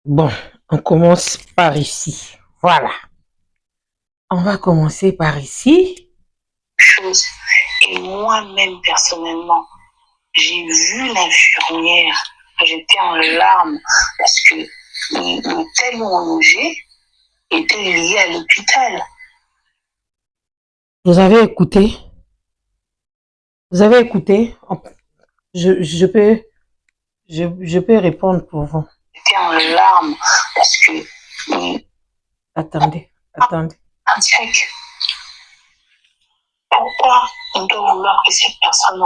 Bon, on commence par ici. Voilà. On va commencer par ici. Chose. Et moi-même, personnellement, j'ai vu l'infirmière, j'étais en larmes parce que l'hôtel où on logeait était lié à l'hôpital. Vous avez écouté? Vous avez écouté? Je peux répondre pour vous. J'étais en larmes parce que Attendez, attendez. cardiaque. Pourquoi on doit vouloir que cette personne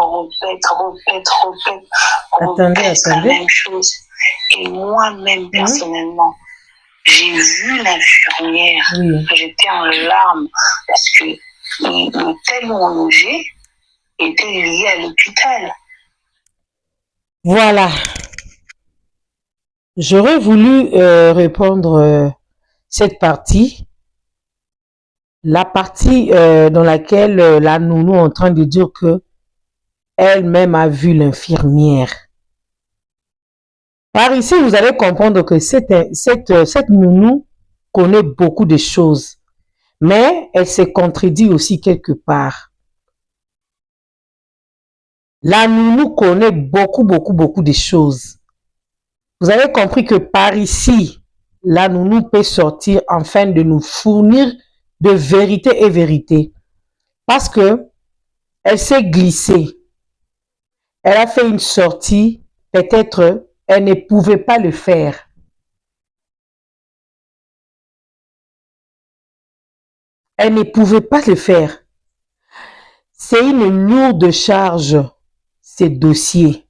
Attendez, répète la attendez. même chose? Et moi-même, personnellement, j'ai vu l'infirmière, Oui. j'étais en larmes parce que l'hôtel où on logeait était lié à l'hôpital. Voilà. J'aurais voulu répondre cette partie. La partie dans laquelle la nounou est en train de dire que elle-même a vu l'infirmière. Par ici, vous allez comprendre que cette nounou connaît beaucoup de choses, mais elle se contredit aussi quelque part. La nounou connaît beaucoup de choses. Vous avez compris que par ici, la nounou peut sortir afin de nous fournir de vérité et vérité. Parce que elle s'est glissée. Elle a fait une sortie, peut-être elle ne pouvait pas le faire. Elle ne pouvait pas le faire. C'est une lourde charge, ces dossiers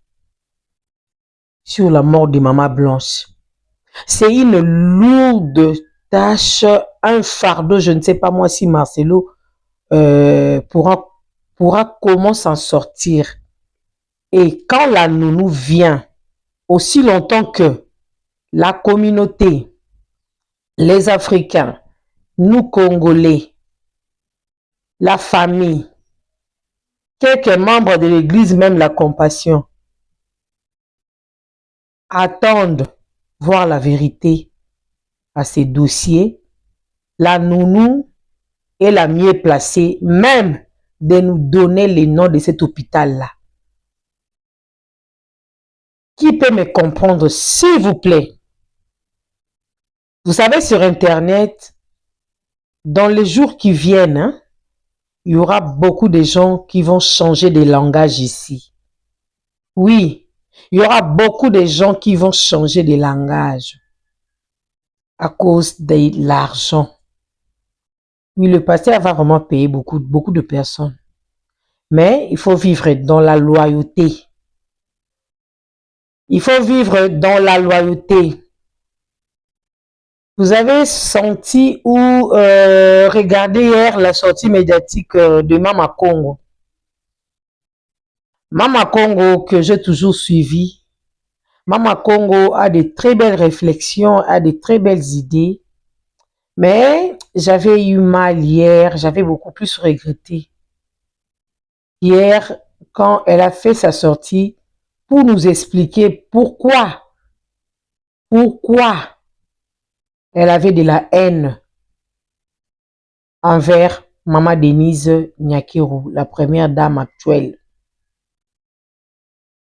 sur la mort de Maman Blanche. C'est une lourde tâche, un fardeau. Je ne sais pas moi si Marcelo pourra comment s'en sortir. Et quand la nounou vient, aussi longtemps que la communauté, les Africains, nous Congolais, la famille, quelques membres de l'église, même la compassion, attendent voir la vérité à ces dossiers, la nounou est la mieux placée même de nous donner les noms de cet hôpital-là. Qui peut me comprendre, s'il vous plaît? Vous savez, sur Internet, dans les jours qui viennent, il y aura beaucoup de gens qui vont changer de langage ici. Oui, il y aura beaucoup de gens qui vont changer de langage à cause de l'argent. Oui, le pasteur va vraiment payer beaucoup de personnes. Mais il faut vivre dans la loyauté. Il faut vivre dans la loyauté. Vous avez senti ou regardé hier la sortie médiatique de Mama Congo. Mama Congo que j'ai toujours suivi. Mama Congo a de très belles réflexions, a de très belles idées. Mais j'avais eu mal hier, j'avais beaucoup plus regretté. Hier, quand elle a fait sa sortie pour nous expliquer pourquoi elle avait de la haine envers Maman Denise Nyakirou, la première dame actuelle.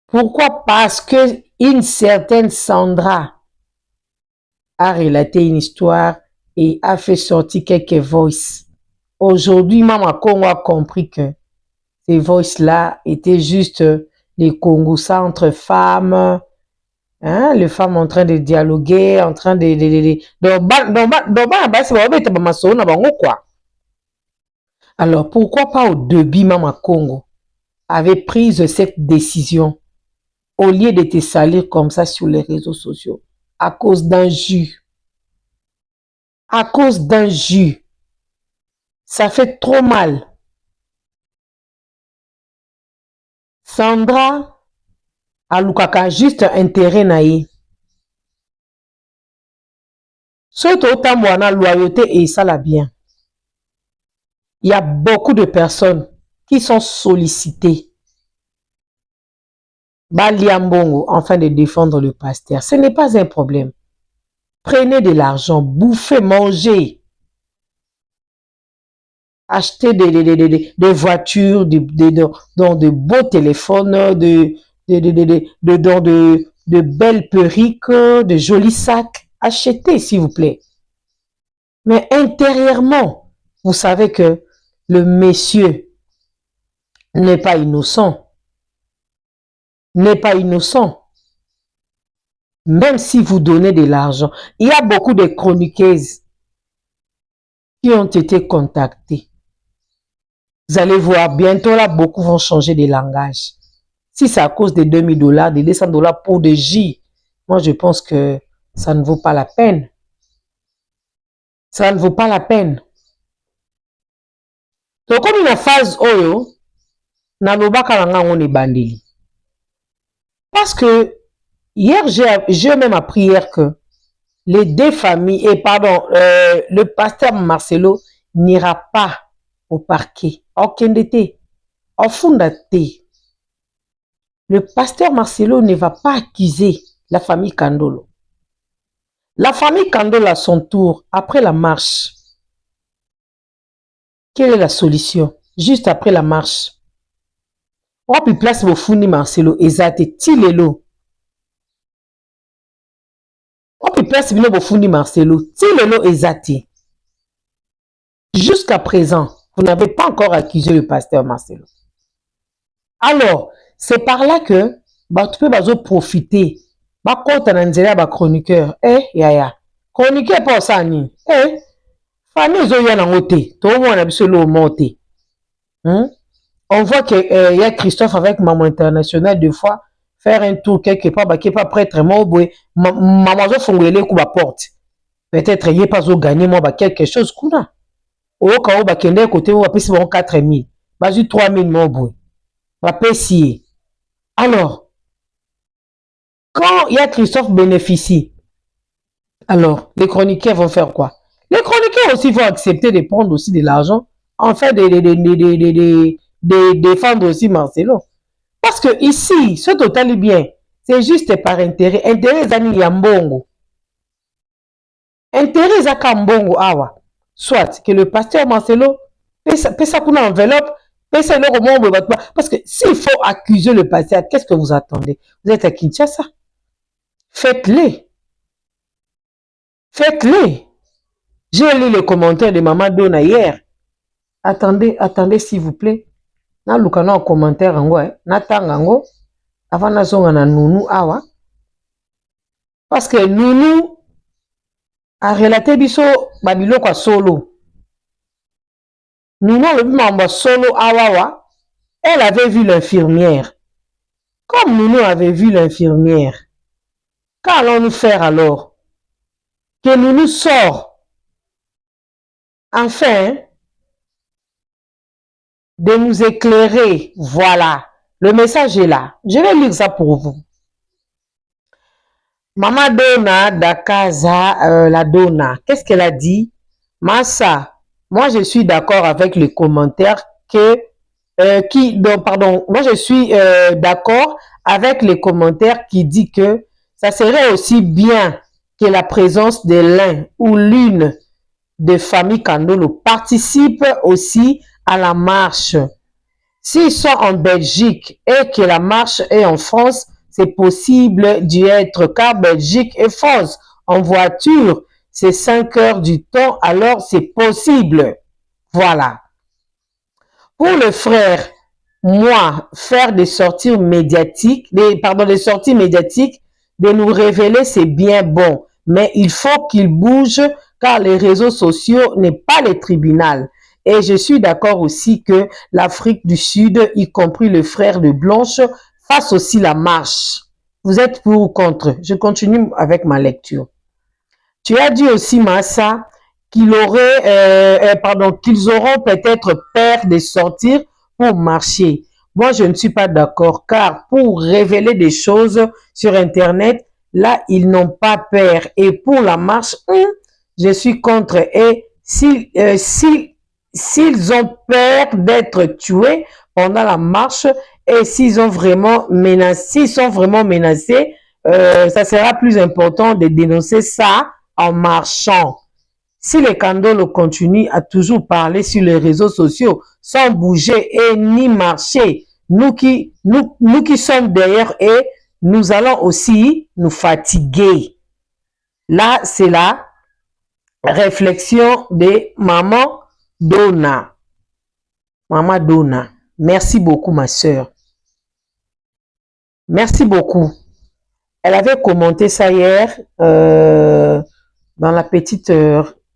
Pourquoi? Parce que une certaine Sandra a relaté une histoire et a fait sortir quelques voices. Aujourd'hui, Maman Congo a compris que ces voices-là étaient juste les Congoussa entre femmes, hein, les femmes en train de dialoguer, en train de... Alors, pourquoi pas au début, Maman Congo avait pris cette décision au lieu de te salir comme ça sur les réseaux sociaux à cause d'un jus. À cause d'un jus. Ça fait trop mal. Sandra a lukaka juste intérêt naïe. Surtout autant moi loyauté et ça la bien. Il y a beaucoup de personnes qui sont sollicitées. Baliambongo, afin de défendre le pasteur. Ce n'est pas un problème. Prenez de l'argent, bouffez, mangez. Achetez des voitures, dans de beaux téléphones, dans de belles perruques, de jolis sacs. Achetez, s'il vous plaît. Mais intérieurement, vous savez que le monsieur n'est pas innocent. N'est pas innocent. Même si vous donnez de l'argent. Il y a beaucoup de chroniqueuses qui ont été contactées. Vous allez voir, bientôt là, beaucoup vont changer de langage. Si c'est à cause des $2000, des $200 pour des J, moi je pense que ça ne vaut pas la peine. Ça ne vaut pas la peine. Donc comme une phase oyo, nalobaka nanga on est bandeli. Parce que hier, j'ai même appris hier que les deux familles, et pardon, le pasteur Marcelo n'ira pas au parquet. Okendete, ofundate. Le pasteur Marcelo ne va pas accuser la famille Kandolo. La famille Kandolo à son tour, après la marche, quelle est la solution? Juste après la marche. On a pu place au fundi Marcelo, ezate, tilelo. On peut place au fundi Marcelo, tilelo, ezate. Jusqu'à présent, vous n'avez pas encore accusé le pasteur Marcelo. Alors, c'est par là que tu peux profiter. Quand on a un chroniqueur, yaya, chroniqueur pour ça, ni, famille zoya na ngote, tout le monde a besoin de monter. On voit que y a Christophe avec Maman International deux fois faire un tour quelque part, qui n'est pas prêtre, maman zo fongole ku ba porte. Peut-être il n'est pas au gagner moi quelque chose kuna. Au cas où bakende côté où apesi bon 4000, bazu 3000 mo boy. Va payer. Alors, quand il y a Christophe bénéficie, alors les chroniqueurs vont faire quoi? Les chroniqueurs aussi vont accepter de prendre aussi de l'argent en fait de défendre aussi Marcelo. Parce que ici, ce total est bien, c'est juste par intérêt. Intérêt zani yambongo. Intérêt zakambongo awa. Soit que le pasteur Marcelo paie ça pour une enveloppe, paie ça au monde. Parce que s'il faut accuser le pasteur, qu'est-ce que vous attendez? Vous êtes à Kinshasa. Faites-le. Faites-le. J'ai lu le commentaire de Maman Dona hier. Attendez, s'il vous plaît. Na lukana en commentaire ango, na tangango, avant na zonga na Nounou awa. Parce que Nounou a relaté biso babilo kwa solo. Nounou le membre solo awawa, elle avait vu l'infirmière. Comme Nounou avait vu l'infirmière, qu'allons-nous faire alors? Que Nounou sort. Enfin, de nous éclairer. Voilà. Le message est là. Je vais lire ça pour vous. Maman Dona Dakaza, la Dona, qu'est-ce qu'elle a dit? Massa, moi je suis d'accord avec les commentaires moi je suis d'accord avec les commentaires qui dit que ça serait aussi bien que la présence de l'un ou l'une des familles Kandolo participe aussi à la marche. S'ils sont en Belgique et que la marche est en France, c'est possible d'y être car Belgique et France en voiture, c'est 5 heures du temps, alors c'est possible. Voilà. Pour le frère, moi, faire des sorties médiatiques, des sorties médiatiques, de nous révéler, c'est bien bon. Mais il faut qu'il bouge car les réseaux sociaux n'est pas le tribunal. Et je suis d'accord aussi que l'Afrique du Sud, y compris le frère de Blanche, fasse aussi la marche. Vous êtes pour ou contre? Je continue avec ma lecture. Tu as dit aussi, Massa, qu'ils auront peut-être peur de sortir pour marcher. Moi, je ne suis pas d'accord, car pour révéler des choses sur Internet, là, ils n'ont pas peur. Et pour la marche, je suis contre. Et s'ils ont peur d'être tués pendant la marche et s'ils sont vraiment menacés, ça sera plus important de dénoncer ça en marchant. Si les Kandolo continuent à toujours parler sur les réseaux sociaux sans bouger et ni marcher, nous qui sommes derrière et nous allons aussi nous fatiguer. Là, c'est la réflexion de Maman Donna. Maman Donna, merci beaucoup ma soeur. Merci beaucoup. Elle avait commenté ça hier dans la petite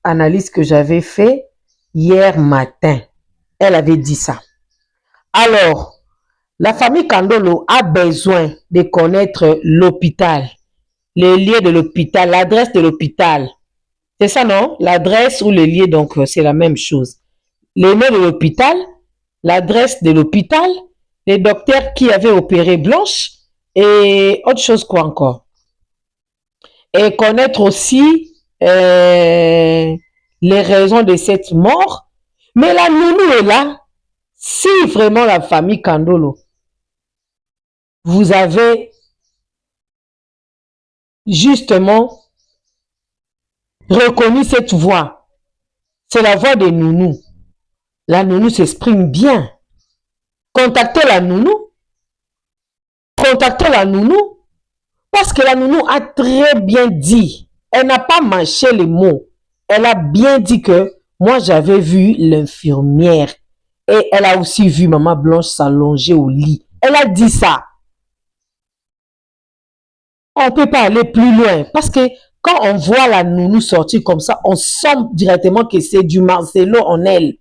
analyse que j'avais fait hier matin. Elle avait dit ça. Alors, la famille Kandolo a besoin de connaître l'hôpital, les lieux de l'hôpital, l'adresse de l'hôpital. C'est ça, non? L'adresse ou le lieu, donc c'est la même chose. Les noms de l'hôpital, l'adresse de l'hôpital, les docteurs qui avaient opéré Blanche et autre chose quoi encore. Et connaître aussi les raisons de cette mort. Mais la nounou est là. Si vraiment la famille Kandolo, vous avez justement reconnu cette voix, c'est la voix de nounou. La nounou s'exprime bien. Contactez la nounou. Contactez la nounou. Parce que la nounou a très bien dit. Elle n'a pas mâché les mots. Elle a bien dit que moi j'avais vu l'infirmière. Et elle a aussi vu Maman Blanche s'allonger au lit. Elle a dit ça. On ne peut pas aller plus loin. Parce que quand on voit la nounou sortir comme ça, on sent directement que c'est du Marcelo en elle.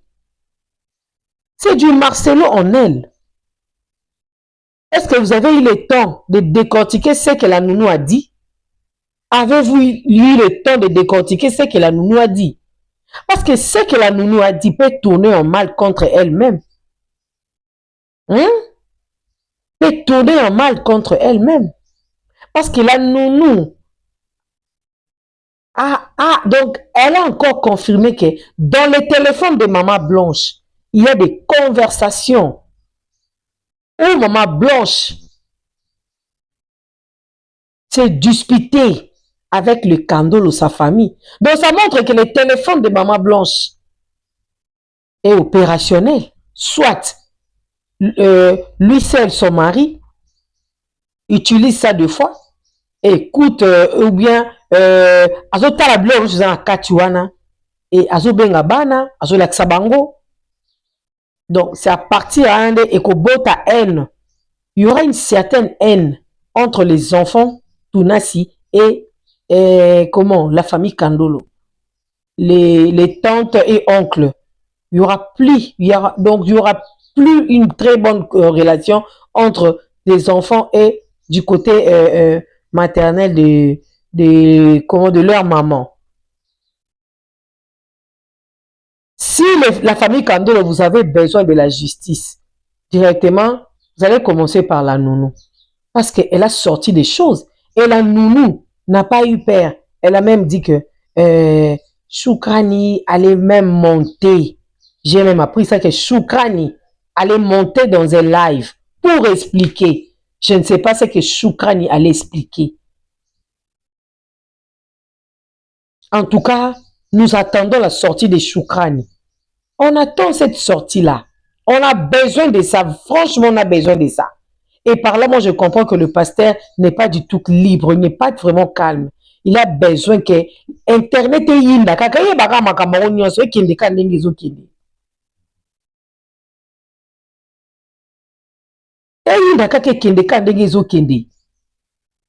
C'est du Marcelo en elle. Est-ce que vous avez eu le temps de décortiquer ce que la nounou a dit? Avez-vous eu le temps de décortiquer ce que la nounou a dit? Parce que ce que la nounou a dit peut tourner en mal contre elle-même. Hein? Peut tourner en mal contre elle-même. Parce que la nounou donc elle a encore confirmé que dans le téléphone de Maman Blanche, il y a des conversations où Maman Blanche s'est disputée avec le Kandolo, sa famille. Donc ça montre que le téléphone de Maman Blanche est opérationnel. Soit lui seul, son mari, utilise ça deux fois, écoute, ou bien azotala biloko nyonso eza na kati wana et azobenga bana azolakisa bango. Donc c'est à partir de ekobota haine. Il y aura une certaine haine entre les enfants Tunasi et la famille Kandolo, les tantes et oncles. Il y aura plus une très bonne relation entre les enfants et du côté maternel de leur maman. Si la famille Kandolo, vous avez besoin de la justice, directement, vous allez commencer par la nounou. Parce qu'elle a sorti des choses. Et la nounou n'a pas eu peur. Elle a même dit que Choukrani allait même monter. J'ai même appris ça, que Choukrani allait monter dans un live pour expliquer. Je ne sais pas ce que Choukrani allait expliquer. En tout cas, nous attendons la sortie de Choukrani. On attend cette sortie-là. On a besoin de ça. Franchement, on a besoin de ça. Et par là, moi, je comprends que le pasteur n'est pas du tout libre, il n'est pas vraiment calme. Il a besoin que Internet est yinda. Kakaye baka makamaro nyonso ekende ka ndenge ezokende. Eyinda kaka ekende ka ndenge ezokende.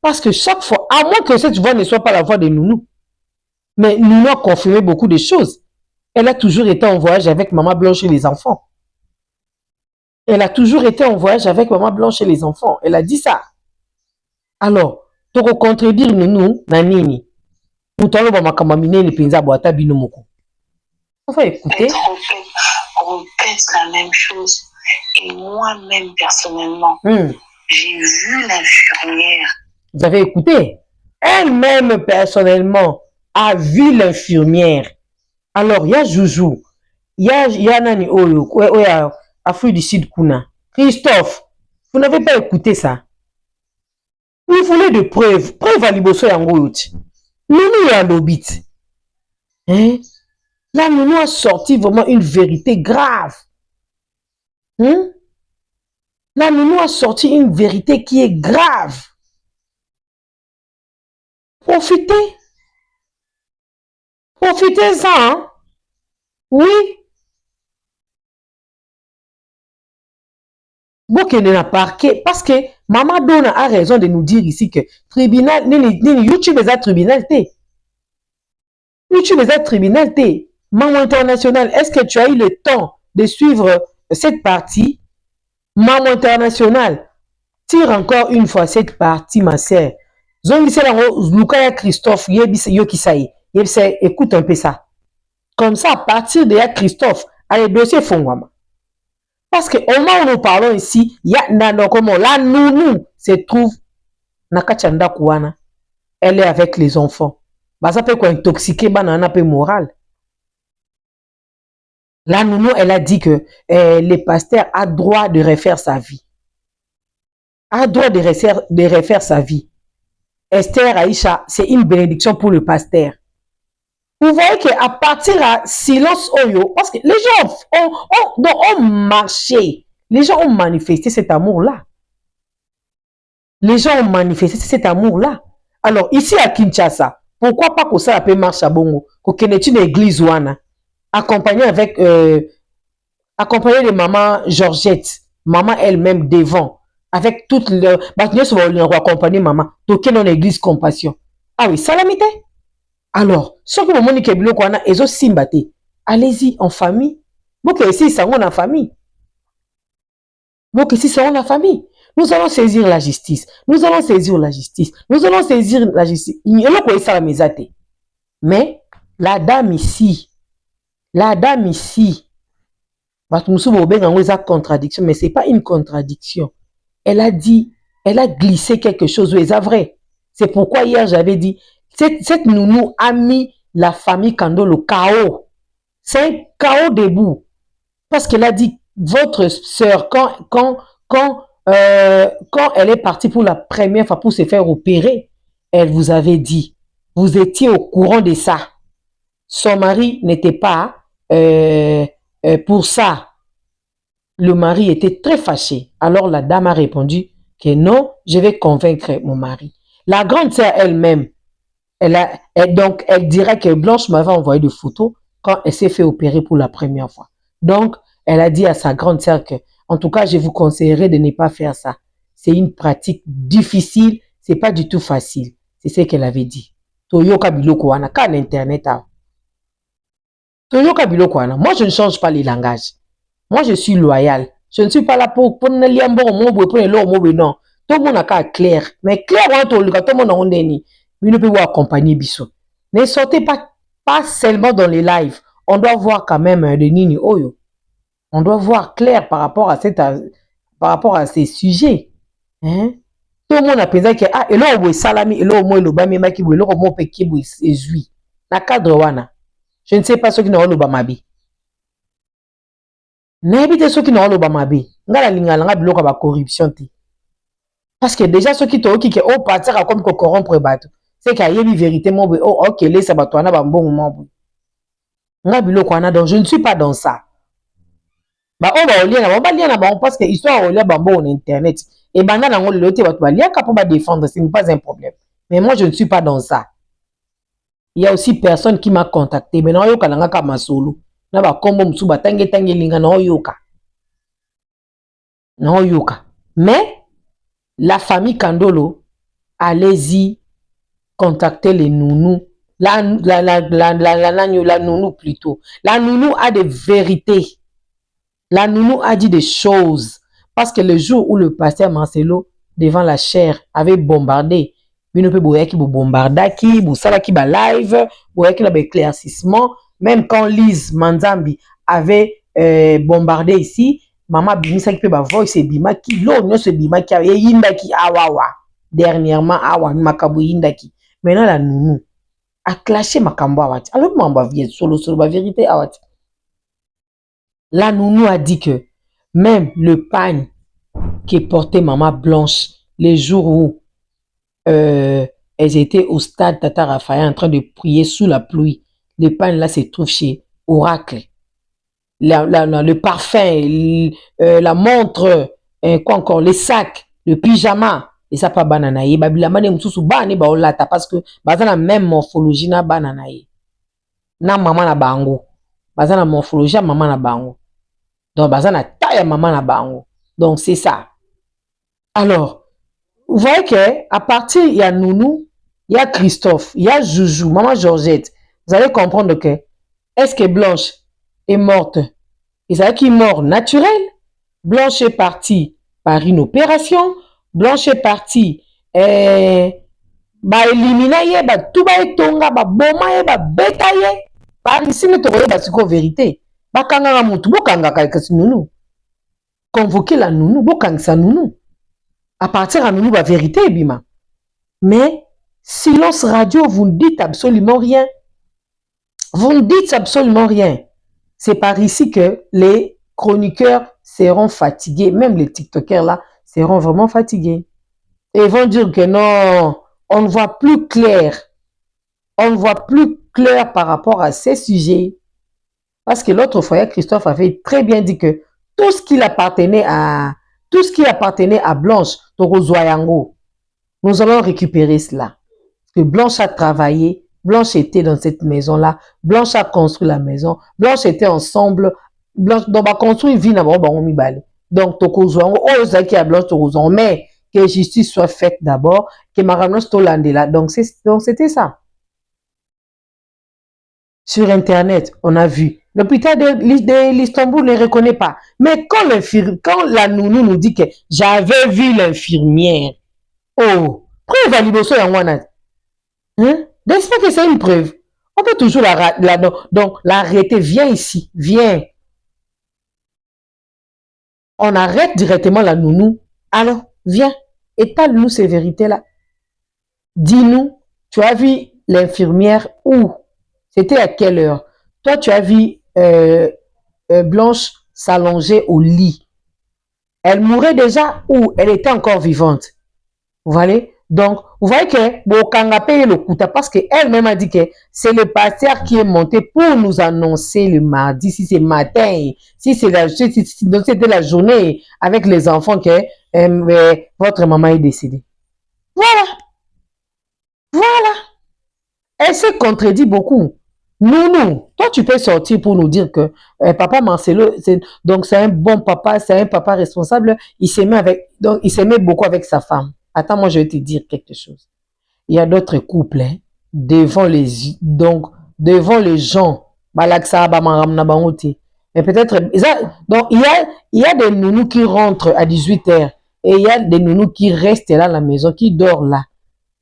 Parce que chaque fois, à moins que cette voix ne soit pas la voix de Nounou, mais Nounou a confirmé beaucoup de choses. Elle a toujours été en voyage avec Maman Blanche et les enfants. Elle a toujours été en voyage avec Maman Blanche et les enfants. Elle a dit ça. Alors, tu peux contredire Nounou, Nanini. On va écouter. Répète la même chose. Et moi-même, personnellement, j'ai vu l'infirmière. Vous avez écouté? Elle-même, personnellement, a vu l'infirmière. Alors, il y a Joujou. Il y a Nani Oyo. Afrique du Sud Kuna. Christophe, vous n'avez pas écouté ça. Vous voulez de preuves. Preuves à Liboso Yangoyoti. Nounou est à l'obit. Hein? Là, Nounou a sorti vraiment une vérité grave. Hein? Là, Nounou a sorti une vérité qui est grave. Profitez. Profitez-en. Hein? Oui. Bokene na parquet. Parce que Maman Donna a raison de nous dire ici que tribunal, YouTube est un tribunal. YouTube est un tribunal. Maman international, est-ce que tu as eu le temps de suivre cette partie? Maman international, tire encore une fois cette partie, ma sœur. Lukaya Christophe, écoute un peu ça. Comme ça, à partir de Christophe, allez, dossier Fongwama. Parce que au moment où nous parlons ici, il y a la nounou se trouve Nakachanda Kouana. Elle est avec les enfants. Bah, ça peut quoi intoxiquer, banana peu moral. La nounou, elle a dit que le pasteur a droit de refaire sa vie. A droit de refaire sa vie. Esther Aïcha, c'est une bénédiction pour le pasteur. Vous voyez qu'à partir de silence Oyo, parce que les gens ont marché, les gens ont manifesté cet amour-là. Les gens ont manifesté cet amour-là. Alors, ici à Kinshasa, pourquoi pas que ça peut marcher à Bongo, qu'on ait une église ouana, accompagnée avec, accompagnée de maman Georgette, maman elle-même devant, avec toute le, accompagner maman, donc dans l'église compassion. Ah oui, salamité. Alors, ce que vous que biloko wana ezo simbate, allez-y en famille. Donc ici ça en famille. Donc ici ça en famille. Nous allons saisir la justice. Nous allons saisir la justice. Nous allons saisir la justice. Il y a quoi ça la mesate. Mais la dame ici, contradiction, mais c'est pas une contradiction. Elle a dit, elle a glissé quelque chose où est vrai. C'est pourquoi hier j'avais dit, cette nounou a mis la famille Kando le chaos. C'est un chaos debout. Parce qu'elle a dit, votre soeur, quand elle est partie pour la première fois pour se faire opérer, elle vous avait dit, vous étiez au courant de ça. Son mari n'était pas pour ça. Le mari était très fâché. Alors la dame a répondu que non, je vais convaincre mon mari. La grande sœur elle-même, donc elle dirait que Blanche m'avait envoyé des photos quand elle s'est fait opérer pour la première fois. Donc, elle a dit à sa grande sœur que, en tout cas, je vous conseillerais de ne pas faire ça. C'est une pratique difficile, c'est pas du tout facile. C'est ce qu'elle avait dit. Toyoka biloko wana, ka l'internet. Toyoka biloko wana. Moi, je ne change pas les langages. Moi, je suis loyal. Je ne suis pas là pour ne liambo pour ne non. Tout le monde a clair. Mais clair, tout le monde a un ne peut pas accompagner Bissot. Ne sortez pas seulement dans les lives. On doit voir quand même de Nini Oyo. On doit voir clair par rapport à ces sujets. Hein? Tout le monde a pensé que et là on salami et là au moins le bami maki et là au moins peki ezui. Na cadre wana. Je ne sais pas ce qui n'a le bamabi. N'habite ceux qui n'ont le bamabi. Ngala lingala nga biloko ba corruption ti. Parce que déjà ceux qui t'ont qui au partir comme ko corrompre bateau. C'est qu'il y a une vérité, ok, laisse ça, toi, un bon moment. Donc, je ne suis pas dans ça. Bah, on va lire, parce que histoire, on lit bon internet. Et ben, on le va défendre, ce n'est pas un problème. Mais moi, je ne suis pas dans ça. Il y a aussi personne qui m'a contacté. Mais non, il y a un solo. Na ba kombo msuba tange linga na yoka. Na yoka. Mais la famille Kandolo, allez-y. Contacter les nounous. La nounou plutôt. La nounou a des vérités. La nounou a dit des choses. Parce que le jour où le pasteur Marcelo, devant la chair, avait bombardé, il ne peut pas bombarder, qui live, éclaircissement. Même quand Lise Manzambi avait bombardé ici, maman Bimisa qui peut voice bima qui l'on se bima qui avait yindaki awawa. Dernièrement, awa makabu yindaki. Maintenant, la nounou a clashé makambo awati. Alors, mamba vient solo la vérité awati. La nounou a dit que même le pagne qui portait maman Blanche les jours où elles étaient au stade Tata Raphaël en train de prier sous la pluie. Le pain là se trouve chez Oracle. Le parfum, la montre, quoi encore, les sacs, le pyjama. Et ça pas bananaye. Babilama ne mususu bani baolata parce que baza la même morphologie na bananaye. Na maman na bango. Baza la morphologie maman na bango. Donc baza na taille maman na bango. Donc c'est ça. Alors, vous voyez que à partir il y a Nounou, il y a Christophe, il y a Joujou, maman Georgette. Vous allez comprendre que est-ce que Blanche est morte? Isaac est mort naturel. Blanche est partie par une opération. Blanche est partie éliminer tout tonga boma ba beta ye par ici ne tokoye basiko vérité. Bakanga mutu bokanga kasi Nounou. Convoquer la Nounou bokangisa Nounou. À partir de Nounou ba vérité bima. Mais silence radio, vous ne dites absolument rien. Vous ne dites absolument rien. C'est par ici que les chroniqueurs seront fatigués, même les TikTokers là seront vraiment fatigués. Et ils vont dire que non, on ne voit plus clair. On ne voit plus clair par rapport à ces sujets. Parce que l'autre fois, Christophe avait très bien dit que tout ce qui appartenait à Blanche, Torozoyango, nous allons récupérer cela. Que Blanche a travaillé, Blanche était dans cette maison-là, Blanche a construit la maison, Blanche était ensemble, Blanche donc a construit une vie na bango mibale. Donc Tokozwango, oh zaki a Blanche Tokozwango, mais que justice soit faite d'abord, que Maramnos Tolandela. Donc c'était ça. Sur Internet, on a vu. L'hôpital de l'Istanbul ne reconnaît pas. Mais quand la Nounou nous dit que j'avais vu l'infirmière, oh, preuve à l'Iboso Yangwana. Hein? N'est-ce pas que c'est une preuve? On peut toujours donc l'arrêter. Viens ici, viens. On arrête directement la Nounou. Alors, viens, étale-nous ces vérités-là. Dis-nous, tu as vu l'infirmière où? C'était à quelle heure? Toi, tu as vu Blanche s'allonger au lit. Elle mourait déjà ou elle était encore vivante? Vous voyez? Donc, vous voyez que Bokanga paye le coup parce qu'elle-même a dit que c'est le pasteur qui est monté pour nous annoncer le mardi, si c'est matin, si c'était la journée avec les enfants que votre maman est décédée. Voilà. Voilà. Elle se contredit beaucoup. Nounou, toi tu peux sortir pour nous dire que papa Marcelo, donc c'est un bon papa, c'est un papa responsable, il s'aimait beaucoup avec sa femme. Attends, moi je vais te dire quelque chose. Il y a d'autres couples, hein, devant les gens, mais peut-être, donc il y a des nounous qui rentrent à 18h et il y a des nounous qui restent là à la maison, qui dorment là.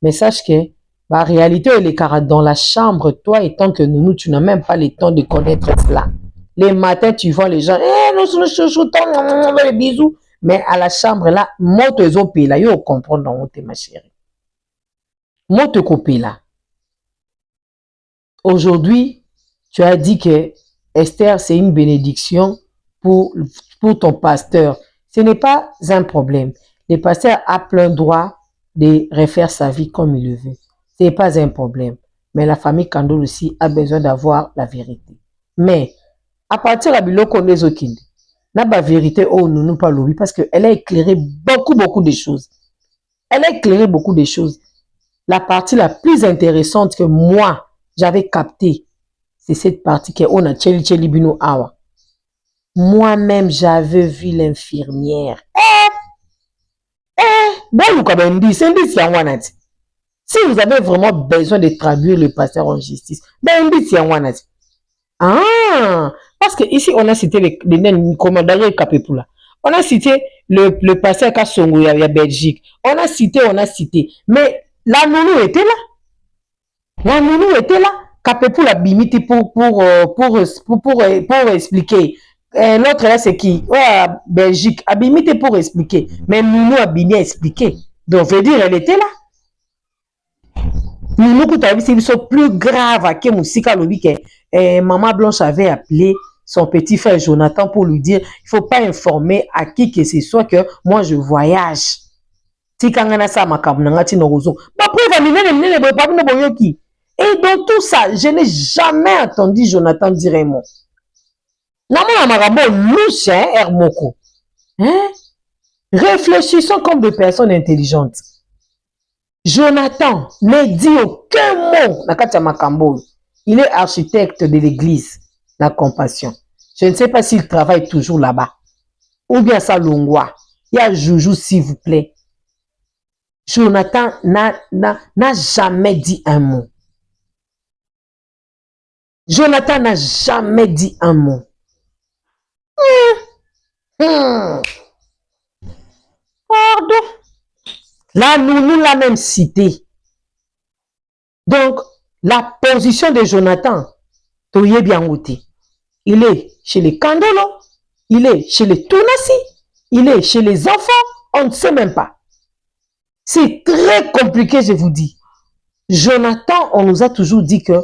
Mais sache que la réalité, elle est car dans la chambre, toi étant que nounou, tu n'as même pas le temps de connaître cela. Les matins, tu vois les gens, nous chouchoutons, les bisous. Mais à la chambre, là, moi, tu es au pays, là, yo comprendre dans où ma chérie. Moi, te copie là. Aujourd'hui, tu as dit que Esther, c'est une bénédiction pour ton pasteur. Ce n'est pas un problème. Le pasteur a plein droit de refaire sa vie comme il le veut. Ce n'est pas un problème. Mais la famille Kandoul aussi a besoin d'avoir la vérité. Mais, à partir de la biloko des okinde, n'a pas vérité, oh, nous pas l'oublier, parce qu'elle a éclairé beaucoup de choses. Elle a éclairé beaucoup de choses. La partie la plus intéressante que moi, j'avais captée, c'est cette partie que on a Tcheli Bino Awa. Moi-même, j'avais vu l'infirmière. Si vous avez vraiment besoin de traduire le pasteur en justice, parce que ici on a cité les commandants Kapepula, on a cité le pasteur Kassongo il y a Belgique, on a cité, mais la nounou était là, Kapepula bimiti pour expliquer. L'autre là c'est qui? Ouais, Belgique, abimité pour expliquer, mais nounou a bien expliqué, donc veut dire elle était là. Nous c'est plus grave à Kemusika Lobi que Maman Blanche avait appelé son petit frère Jonathan pour lui dire il ne faut pas informer à qui que ce soit que moi je voyage. Si kangana sa makabunanga ti norozo. Ba preuve Et dans tout ça, je n'ai jamais entendu Jonathan dire un mot. Réfléchissons comme des personnes intelligentes. Jonathan ne dit aucun mot. Il est architecte de l'église, la compassion. Je ne sais pas s'il travaille toujours là-bas. Ou bien ça Longwa. Il y a Joujou, s'il vous plaît. Jonathan n'a jamais dit un mot. Jonathan n'a jamais dit un mot. Pardon. Là, nous l'a même cité. Donc, la position de Jonathan, il est chez les Kandolo, il est chez les Tounassi, il est chez les enfants, on ne sait même pas. C'est très compliqué, je vous dis. Jonathan, on nous a toujours dit que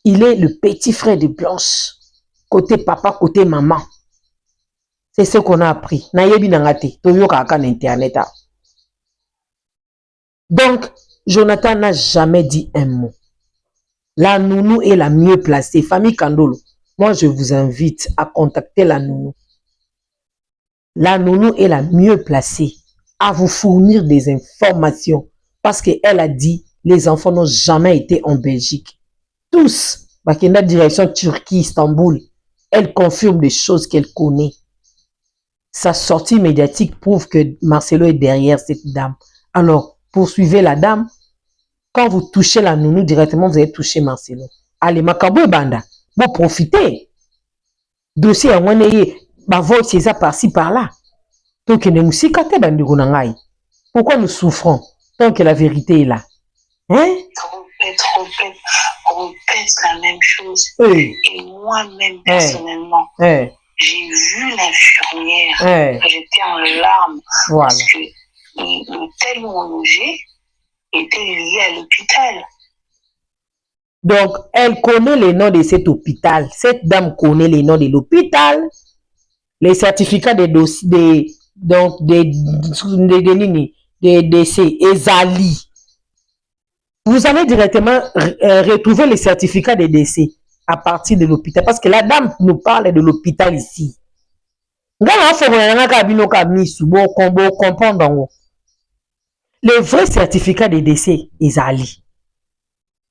il est le petit frère de Blanche, côté papa, côté maman. C'est ce qu'on a appris. Donc, Jonathan n'a jamais dit un mot. La nounou est la mieux placée. Famille Kandolo, moi je vous invite à contacter la nounou. La nounou est la mieux placée à vous fournir des informations parce qu'elle a dit les enfants n'ont jamais été en Belgique. Tous, Bakenda direction Turquie, Istanbul, elle confirme des choses qu'elle connaît. Sa sortie médiatique prouve que Marcelo est derrière cette dame. Alors, poursuivez la dame. Quand vous touchez la nounou directement, vous allez toucher Marcelo. Allez, Makabo et Banda, vous profitez. Dossier à Waneye, voix c'est ça par-ci par-là. Donc, pourquoi nous souffrons tant que la vérité est là? Hein? Répète la même chose. Oui. Et moi-même, personnellement, j'ai vu l'infirmière. J'étais en larmes. Voilà. Parce que l'hôtel où on logeait était lié à l'hôpital. Donc, elle connaît les noms de cet hôpital. Cette dame connaît les noms de l'hôpital, les certificats de dossiers, donc des décès, Ezali. Vous allez directement retrouver les certificats de décès à partir de l'hôpital. Parce que la dame nous parle de l'hôpital ici. Le vrai certificat de décès, Ezali.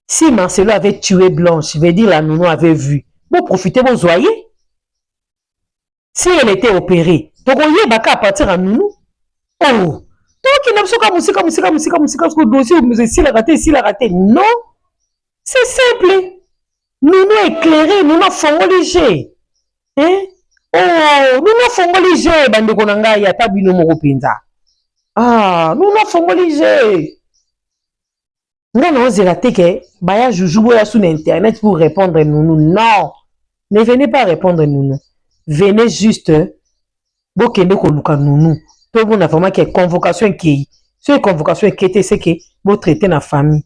Si Marcelo avait tué Blanche, je veux dire la nounou avait vu. Vous profitez, vous voyez. Si elle était opérée, donc on y est à partir à nounou. Oh, donc il n'a pas raté. Non, c'est simple. Nounou éclairé, nous n'avons pas léger. Hein? Oh, nous n'avons pas léger. Bande konanga ya tabino moko penza. Ah, nous n'avons pas léger. Non, c'est la teke. Baya joujou sur internet pour répondre à nounou. Non, ne venez pas répondre à nounou. Venez juste. Bokende ko luka nounou. Tout bon a vraiment que convocation qui. Cette convocation qui était c'est que vous traitez la famille.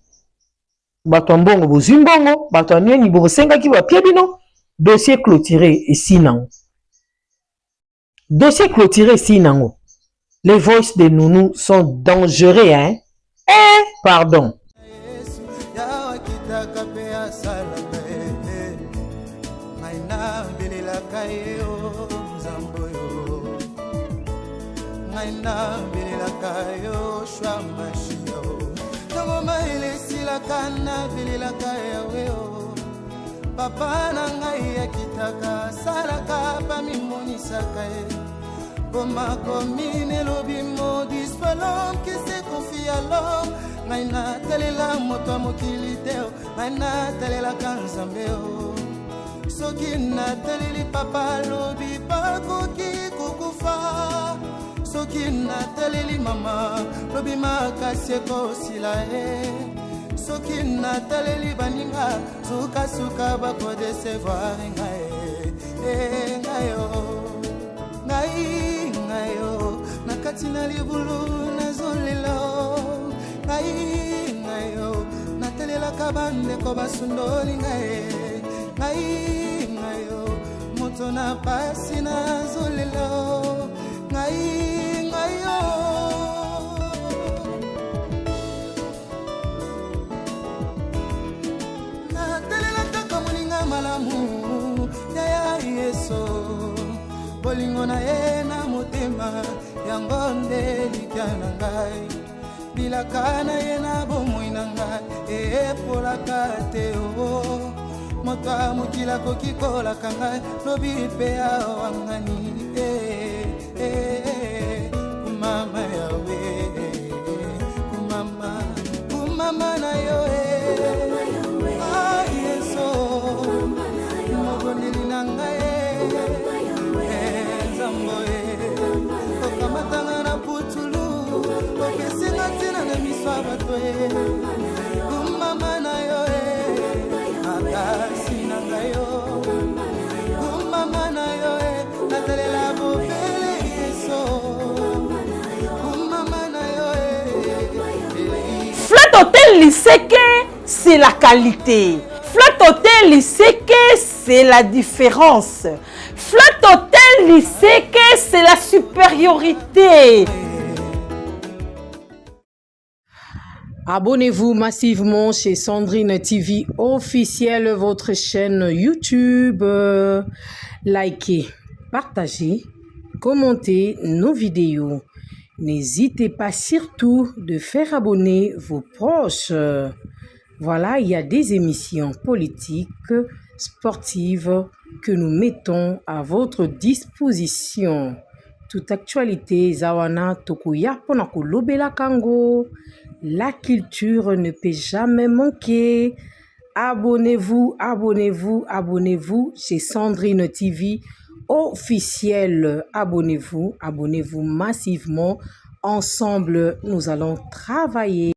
Batombongo bo zimbongo, batonyeni bo senga ki ba piedino. Dossier clôturé ici non. Dossier clôturé ici non. Les voices de nounou sont dangereux hein. Pardon. Papa na ngai akitaka salaka pa mimonisaka e Boma komine lobi modis l'homme qui se confie à l'homme ngai na telela moto mokili teo ngai na telela kanzambeo soki na teleli papa lobi bakoki kukufa soki na teleli mama lobi makasi ekosila e soki na teleli baninga suka bako décevoir ngayo nakati na libulu nazolelo ngayo natelelaka bandeko basundoli ngayo moto na pasi nazolelo ngayo bolingo na ye na motema yango nde likya na ngai bilaka na ye na bomoi na ngai epolaka te o moto amokili akoki kolaka ngai lobi mpe awangani kumama yawe kumama na yo yeso mobondeli na ngai nzambo okamatanga na putulu okesinga ntina na miso ya bato kumama na yo makasi na ngai yo kumama na yo natalela bobele yeso kumama na yo Flat Hotel Liseke, c'est la qualité. Flat Hotel Liseke, c'est la différence. Flat Hotel Liseke, c'est la supériorité. Abonnez-vous massivement chez Sandrine TV officielle, votre chaîne YouTube. Likez, partagez, commentez nos vidéos. N'hésitez pas surtout de faire abonner vos proches. Voilà, il y a des émissions politiques, sportives que nous mettons à votre disposition. Toute actualité, Zawana Tokuya Ponakolobela Kango. La culture ne peut jamais manquer. Abonnez-vous, abonnez-vous, abonnez-vous chez Sandrine TV officielle. Abonnez-vous, abonnez-vous massivement. Ensemble, nous allons travailler.